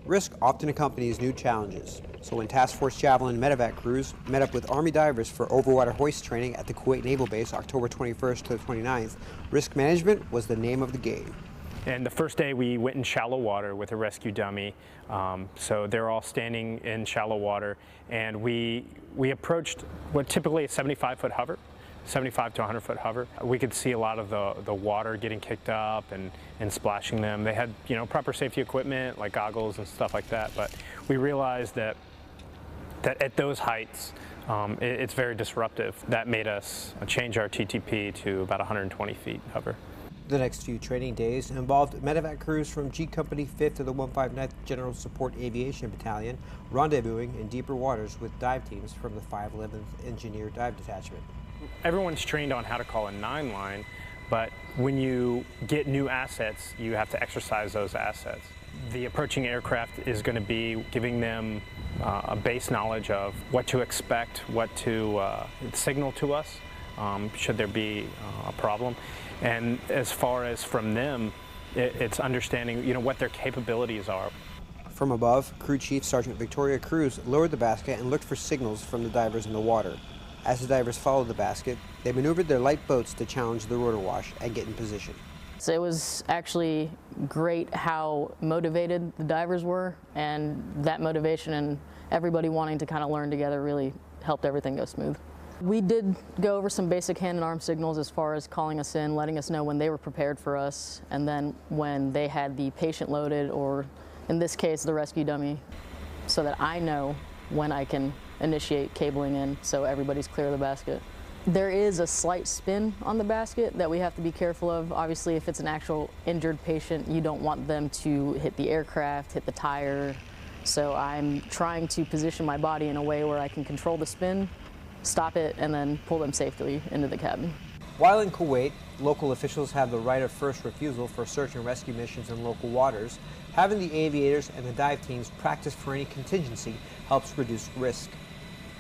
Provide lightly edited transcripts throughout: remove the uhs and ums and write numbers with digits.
Risk often accompanies new challenges, so when Task Force Javelin MEDEVAC Crews met up with Army divers for overwater hoist training at the Kuwait Naval Base October 21st to the 29th, risk management was the name of the game. And the first day we went in shallow water with a rescue dummy, so they're all standing in shallow water, and we approached what typically a 75-foot hover. 75 to 100-foot hover. We could see a lot of the water getting kicked up and splashing them. They had, proper safety equipment like goggles and stuff like that, but we realized that at those heights, it's very disruptive. That made us change our TTP to about 120 feet hover. The next few training days involved medevac crews from G Company 5th to the 159th General Support Aviation Battalion rendezvousing in deeper waters with dive teams from the 511th Engineer Dive Detachment. Everyone's trained on how to call a 9-line, but when you get new assets, you have to exercise those assets. The approaching aircraft is going to be giving them a base knowledge of what to expect, what to signal to us, should there be a problem. And as far as from them, it's understanding what their capabilities are. From above, Crew Chief Sergeant Victoria Cruz lowered the basket and looked for signals from the divers in the water. As the divers followed the basket, they maneuvered their light boats to challenge the rotor wash and get in position. So it was actually great how motivated the divers were, and that motivation and everybody wanting to kind of learn together really helped everything go smooth. We did go over some basic hand and arm signals as far as calling us in, letting us know when they were prepared for us, and then when they had the patient loaded, or in this case the rescue dummy, so that I know when I can initiate cabling in so everybody's clear of the basket. There is a slight spin on the basket that we have to be careful of. Obviously, if it's an actual injured patient, you don't want them to hit the aircraft, hit the tire. So I'm trying to position my body in a way where I can control the spin, stop it, and then pull them safely into the cabin. While in Kuwait, local officials have the right of first refusal for search and rescue missions in local waters. Having the aviators and the dive teams practice for any contingency helps reduce risk.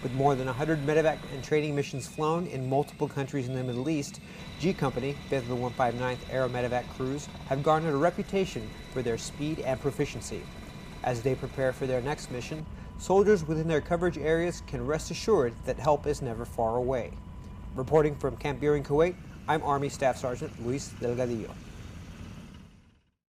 With more than 100 medevac and training missions flown in multiple countries in the Middle East, G Company, 5th of the 159th Aeromedical Crews, have garnered a reputation for their speed and proficiency. As they prepare for their next mission, soldiers within their coverage areas can rest assured that help is never far away. Reporting from Camp Buehring, Kuwait, I'm Army Staff Sergeant Luis Delgadillo.